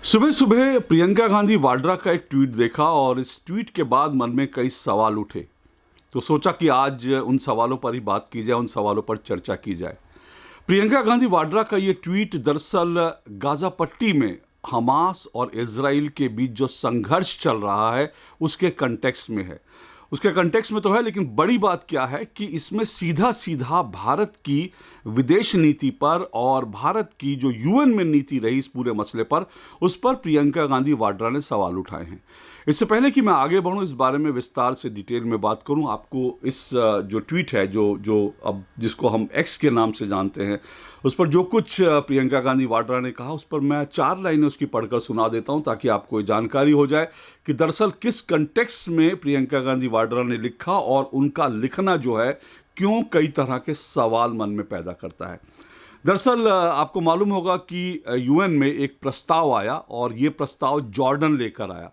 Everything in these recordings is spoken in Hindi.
सुबह सुबह प्रियंका गांधी वाड्रा का एक ट्वीट देखा और इस ट्वीट के बाद मन में कई सवाल उठे। तो सोचा कि आज उन सवालों पर ही बात की जाए, उन सवालों पर चर्चा की जाए। प्रियंका गांधी वाड्रा का ये ट्वीट दरअसल गाजा पट्टी में हमास और इजराइल के बीच जो संघर्ष चल रहा है उसके कंटेक्स्ट में है। उसके कंटेक्स्ट में तो है, लेकिन बड़ी बात क्या है कि इसमें सीधा सीधा भारत की विदेश नीति पर और भारत की जो यूएन में नीति रही इस पूरे मसले पर, उस पर प्रियंका गांधी वाड्रा ने सवाल उठाए हैं। इससे पहले कि मैं आगे बढ़ूं, इस बारे में विस्तार से डिटेल में बात करूं, आपको इस जो ट्वीट है जो अब जिसको हम एक्स के नाम से जानते हैं, उस पर जो कुछ प्रियंका गांधी वाड्रा ने कहा, उस पर मैं 4 लाइनें उसकी पढ़कर सुना देता हूं ताकि आपको ये जानकारी हो जाए कि दरअसल किस कंटेक्स्ट में प्रियंका गांधी वाड्रा ने लिखा और उनका लिखना जो है क्यों कई तरह के सवाल मन में पैदा करता है। दरअसल आपको मालूम होगा कि यूएन में एक प्रस्ताव आया और ये प्रस्ताव जॉर्डन लेकर आया।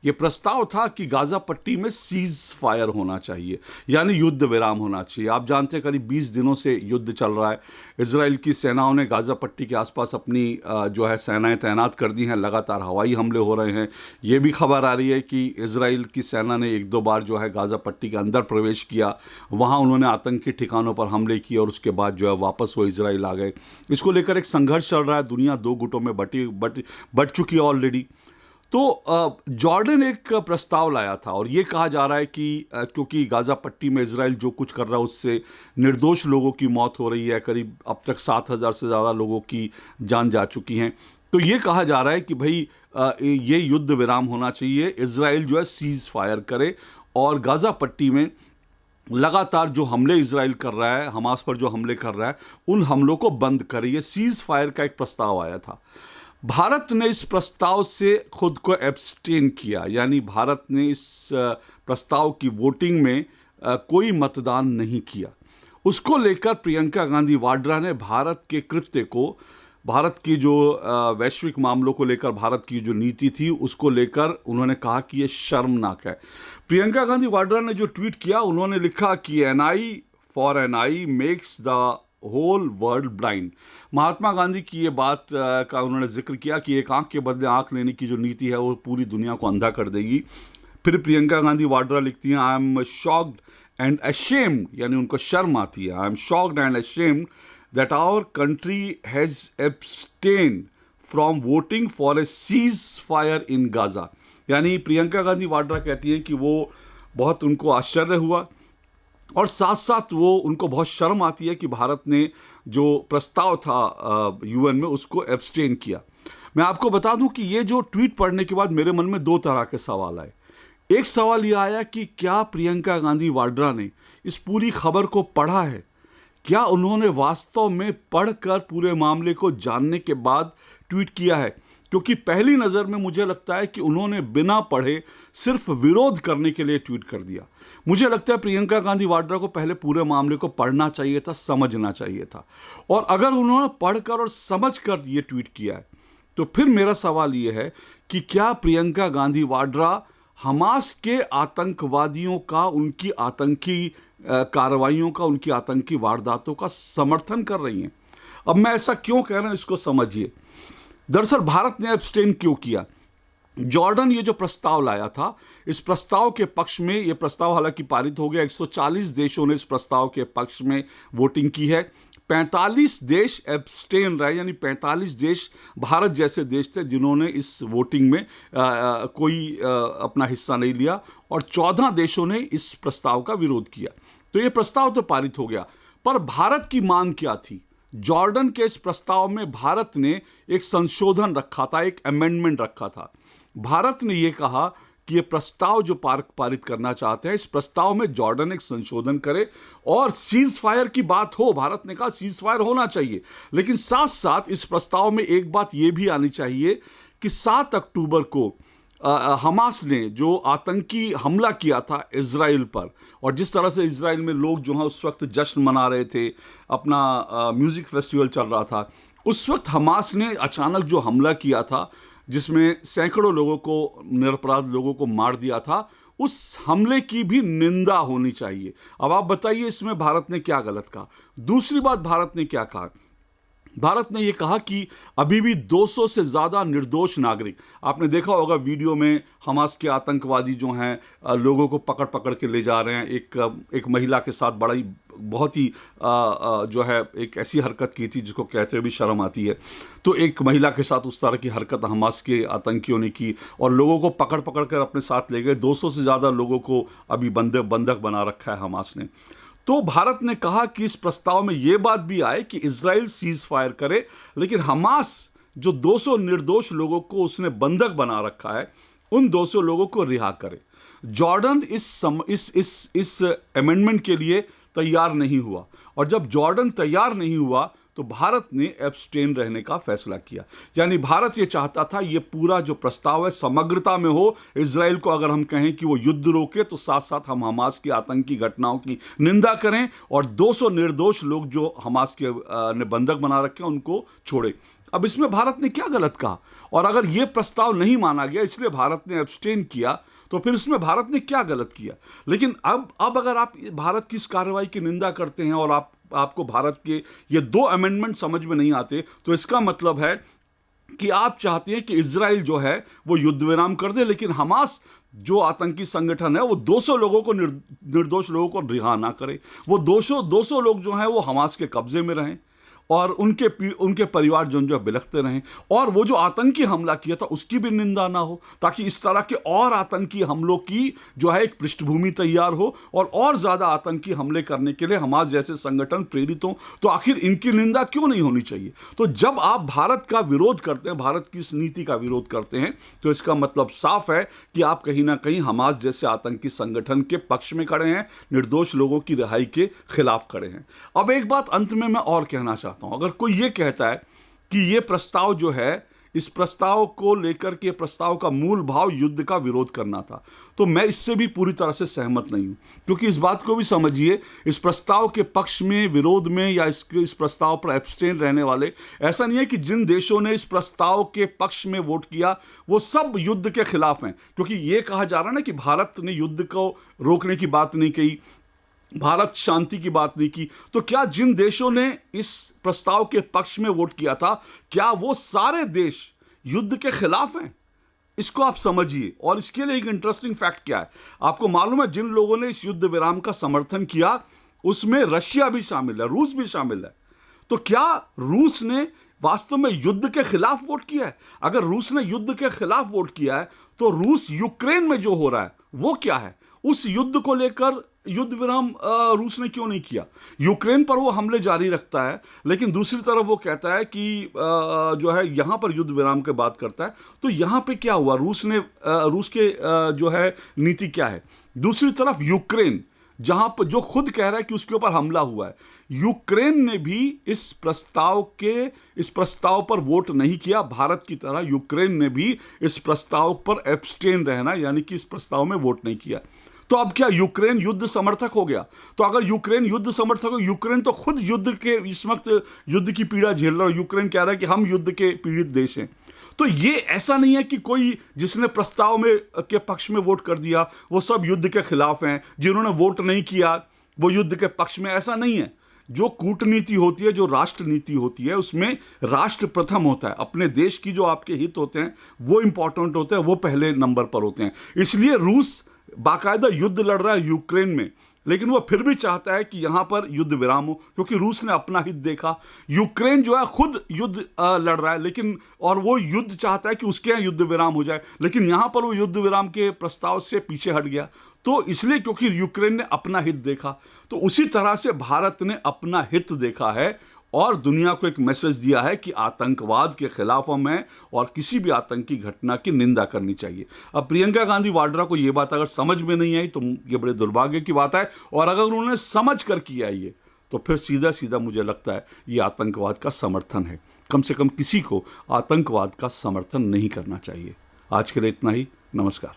ये प्रस्ताव था कि गाजा पट्टी में सीज फायर होना चाहिए, यानी युद्ध विराम होना चाहिए। आप जानते हैं करीब 20 दिनों से युद्ध चल रहा है। इजराइल की सेनाओं ने गाजा पट्टी के आसपास अपनी जो है सेनाएं तैनात कर दी हैं। लगातार हवाई हमले हो रहे हैं। ये भी खबर आ रही है कि इजराइल की सेना ने 1-2 बार जो है गाजा पट्टी के अंदर प्रवेश किया, वहाँ उन्होंने आतंकी ठिकानों पर हमले किए और उसके बाद जो है वापस वो इजराइल आ गए। इसको लेकर एक संघर्ष चल रहा है। दुनिया 2 गुटों में बट चुकी है ऑलरेडी। तो जॉर्डन एक प्रस्ताव लाया था और ये कहा जा रहा है कि क्योंकि गाजा पट्टी में इजराइल जो कुछ कर रहा है उससे निर्दोष लोगों की मौत हो रही है। करीब अब तक 7,000 से ज़्यादा लोगों की जान जा चुकी हैं। तो ये कहा जा रहा है कि भाई ये युद्ध विराम होना चाहिए। इजराइल जो है सीज फायर करे और गाजा पट्टी में लगातार जो हमले इजराइल कर रहा है, हमास पर जो हमले कर रहा है, उन हमलों को बंद करे। ये सीज फायर का एक प्रस्ताव आया था। भारत ने इस प्रस्ताव से खुद को एब्सटेन किया, यानी भारत ने इस प्रस्ताव की वोटिंग में कोई मतदान नहीं किया। उसको लेकर प्रियंका गांधी वाड्रा ने भारत के कृत्य को, भारत की जो वैश्विक मामलों को लेकर भारत की जो नीति थी उसको लेकर उन्होंने कहा कि ये शर्मनाक है। प्रियंका गांधी वाड्रा ने जो ट्वीट किया, उन्होंने लिखा कि an eye for an eye makes the whole world blind. Mahatma Gandhi की ये बात का उन्होंने जिक्र किया कि एक आंख के बदले आंख लेने की जो नीति है वो पूरी दुनिया को अंधा कर देगी। फिर प्रियंका गांधी वाड्रा लिखती हैं, I am shocked and ashamed, यानी उनको शर्म आती है। I am shocked and ashamed that our country has abstained from voting for a ceasefire in Gaza. यानी प्रियंका गांधी वाड्रा कहती हैं कि वो बहुत उनको आश्चर्य हुआ और साथ साथ वो उनको बहुत शर्म आती है कि भारत ने जो प्रस्ताव था यूएन में उसको एब्सटेन किया। मैं आपको बता दूं कि ये जो ट्वीट पढ़ने के बाद मेरे मन में 2 तरह के सवाल आए। एक सवाल ये आया कि क्या प्रियंका गांधी वाड्रा ने इस पूरी खबर को पढ़ा है? क्या उन्होंने वास्तव में पढ़कर पूरे मामले को जानने के बाद ट्वीट किया है? क्योंकि पहली नज़र में मुझे लगता है कि उन्होंने बिना पढ़े सिर्फ विरोध करने के लिए ट्वीट कर दिया। मुझे लगता है प्रियंका गांधी वाड्रा को पहले पूरे मामले को पढ़ना चाहिए था, समझना चाहिए था। और अगर उन्होंने पढ़कर और समझकर ये ट्वीट किया है तो फिर मेरा सवाल ये है कि क्या प्रियंका गांधी वाड्रा हमास के आतंकवादियों का, उनकी आतंकी कार्रवाइयों का, उनकी आतंकी वारदातों का समर्थन कर रही हैं? अब मैं ऐसा क्यों कह रहा हूं, इसको समझिए। दरअसल भारत ने एब्सटेन क्यों किया? जॉर्डन ये जो प्रस्ताव लाया था, इस प्रस्ताव के पक्ष में, ये प्रस्ताव हालांकि पारित हो गया, 140 देशों ने इस प्रस्ताव के पक्ष में वोटिंग की है। 45 देश एब्सटेन रहे, यानी 45 देश भारत जैसे देश थे जिन्होंने इस वोटिंग में कोई अपना हिस्सा नहीं लिया और 14 देशों ने इस प्रस्ताव का विरोध किया। तो ये प्रस्ताव तो पारित हो गया, पर भारत की मांग क्या थी? जॉर्डन के इस प्रस्ताव में भारत ने एक संशोधन रखा था, एक अमेंडमेंट रखा था। भारत ने यह कहा कि ये प्रस्ताव जो पारित करना चाहते हैं, इस प्रस्ताव में जॉर्डन एक संशोधन करे और सीज फायर की बात हो। भारत ने कहा सीज फायर होना चाहिए, लेकिन साथ साथ इस प्रस्ताव में एक बात यह भी आनी चाहिए कि 7 अक्टूबर को हमास ने जो आतंकी हमला किया था इजराइल पर, और जिस तरह से इजराइल में लोग जो हैं उस वक्त जश्न मना रहे थे, अपना म्यूज़िक फेस्टिवल चल रहा था, उस वक्त हमास ने अचानक जो हमला किया था जिसमें सैकड़ों लोगों को, निरपराध लोगों को मार दिया था, उस हमले की भी निंदा होनी चाहिए। अब आप बताइए इसमें भारत ने क्या गलत कहा? दूसरी बात भारत ने क्या कहा? भारत ने यह कहा कि अभी भी 200 से ज़्यादा निर्दोष नागरिक, आपने देखा होगा वीडियो में हमास के आतंकवादी जो हैं लोगों को पकड़ पकड़ के ले जा रहे हैं। एक महिला के साथ बहुत ही जो है एक ऐसी हरकत की थी जिसको कहते हुए भी शर्म आती है। तो एक महिला के साथ उस तरह की हरकत हमास के आतंकियों ने की और लोगों को पकड़ पकड़ कर अपने साथ ले गए। 200 से ज़्यादा लोगों को अभी बंधक बना रखा है हमास ने। तो भारत ने कहा कि इस प्रस्ताव में यह बात भी आए कि इजराइल सीज फायर करे, लेकिन हमास जो 200 निर्दोष लोगों को उसने बंधक बना रखा है उन 200 लोगों को रिहा करे। जॉर्डन इस अमेंडमेंट के लिए तैयार नहीं हुआ, और जब जॉर्डन तैयार नहीं हुआ तो भारत ने एब्सटेन रहने का फैसला किया। यानी भारत ये चाहता था ये पूरा जो प्रस्ताव है समग्रता में हो। इजराइल को अगर हम कहें कि वो युद्ध रोके तो साथ साथ हम हमास की आतंकी घटनाओं की निंदा करें और 200 निर्दोष लोग जो हमास के ने बंधक बना रखे हैं उनको छोड़े। अब इसमें भारत ने क्या गलत कहा? और अगर ये प्रस्ताव नहीं माना गया इसलिए भारत ने एब्सटेन किया, तो फिर इसमें भारत ने क्या गलत किया? लेकिन अब अगर आप भारत की इस कार्रवाई की निंदा करते हैं और आपको भारत के ये 2 अमेंडमेंट समझ में नहीं आते, तो इसका मतलब है कि आप चाहते हैं कि इजराइल जो है वो युद्ध विराम कर दे, लेकिन हमास जो आतंकी संगठन है वो 200 लोगों को निर्दोष लोगों को रिहा ना करे। वो 200 लोग जो हैं वो हमास के कब्जे में रहें और उनके परिवार जो बिलखते रहें, और वो जो आतंकी हमला किया था उसकी भी निंदा ना हो, ताकि इस तरह के और आतंकी हमलों की जो है एक पृष्ठभूमि तैयार हो और ज़्यादा आतंकी हमले करने के लिए हमास जैसे संगठन प्रेरित हों। तो आखिर इनकी निंदा क्यों नहीं होनी चाहिए? तो जब आप भारत का विरोध करते हैं, भारत की इस नीति का विरोध करते हैं, तो इसका मतलब साफ है कि आप कहीं ना कहीं हमास जैसे आतंकी संगठन के पक्ष में खड़े हैं, निर्दोष लोगों की रिहाई के खिलाफ खड़े हैं। अब एक बात अंत में मैं और कहना चाहता हूं, अगर कोई ये कहता है कि ये प्रस्ताव जो है, इस प्रस्ताव को लेकर के प्रस्ताव का मूल भाव युद्ध का विरोध करना था, तो मैं इससे भी पूरी तरह से सहमत नहीं हूं। क्योंकि इस बात को भी समझिए, इस प्रस्ताव के पक्ष में, विरोध में या इस प्रस्ताव पर एब्सटेन रहने वाले, ऐसा नहीं है कि जिन देशों ने इस प्रस्ताव के पक्ष में वोट किया वो सब युद्ध के खिलाफ हैं। क्योंकि ये कहा जा रहा है ना कि भारत ने युद्ध को रोकने की बात नहीं कही, भारत शांति की बात नहीं की। तो क्या जिन देशों ने इस प्रस्ताव के पक्ष में वोट किया था, क्या वो सारे देश युद्ध के खिलाफ हैं? इसको आप समझिए। और इसके लिए एक इंटरेस्टिंग फैक्ट क्या है, आपको मालूम है जिन लोगों ने इस युद्ध विराम का समर्थन किया उसमें रशिया भी शामिल है, रूस भी शामिल है। तो क्या रूस ने वास्तव में युद्ध के खिलाफ वोट किया है? अगर रूस ने युद्ध के खिलाफ वोट किया है तो रूस यूक्रेन में जो हो रहा है वो क्या है? उस युद्ध को लेकर युद्ध विराम रूस ने क्यों नहीं किया? यूक्रेन पर वो हमले जारी रखता है, लेकिन दूसरी तरफ वो कहता है कि जो है यहां पर युद्ध विराम की बात करता है। तो यहां पे क्या हुआ? रूस के जो है नीति क्या है? दूसरी तरफ यूक्रेन, जहां पर जो खुद कह रहा है कि उसके ऊपर हमला हुआ है, यूक्रेन ने भी इस प्रस्ताव पर वोट नहीं किया। भारत की तरह यूक्रेन ने भी इस प्रस्ताव पर एब्सटेन रहना, यानी कि इस प्रस्ताव में वोट नहीं किया। तो अब क्या यूक्रेन युद्ध समर्थक हो गया? तो अगर यूक्रेन युद्ध समर्थक हो, यूक्रेन तो खुद युद्ध के इस वक्त युद्ध की पीड़ा झेल रहा है। यूक्रेन कह रहा है कि हम युद्ध के पीड़ित देश हैं। तो ये ऐसा नहीं है कि कोई जिसने प्रस्ताव में के पक्ष में वोट कर दिया वो सब युद्ध के खिलाफ हैं, जिन्होंने वोट नहीं किया वो युद्ध के पक्ष में, ऐसा नहीं है। जो कूटनीति होती है, जो राष्ट्र नीति होती है, उसमें राष्ट्र प्रथम होता है। अपने देश की जो आपके हित होते हैं वो इंपॉर्टेंट होते हैं, वो पहले नंबर पर होते हैं। इसलिए रूस बाकायदा युद्ध लड़ रहा है यूक्रेन में, लेकिन वो फिर भी चाहता है कि यहां पर युद्ध विराम हो, क्योंकि रूस ने अपना हित देखा। यूक्रेन जो है खुद युद्ध लड़ रहा है, लेकिन और वो युद्ध चाहता है कि उसके यहाँ युद्ध विराम हो जाए, लेकिन यहां पर वो युद्ध विराम के प्रस्ताव से पीछे हट गया। तो इसलिए क्योंकि यूक्रेन ने अपना हित देखा। तो उसी तरह से भारत ने अपना हित देखा है और दुनिया को एक मैसेज दिया है कि आतंकवाद के खिलाफ हम हैं और किसी भी आतंकी घटना की निंदा करनी चाहिए। अब प्रियंका गांधी वाड्रा को यह बात अगर समझ में नहीं आई तो ये बड़े दुर्भाग्य की बात है, और अगर उन्होंने समझ कर किया ये तो फिर सीधा सीधा मुझे लगता है ये आतंकवाद का समर्थन है। कम से कम किसी को आतंकवाद का समर्थन नहीं करना चाहिए। आज के लिए इतना ही। नमस्कार।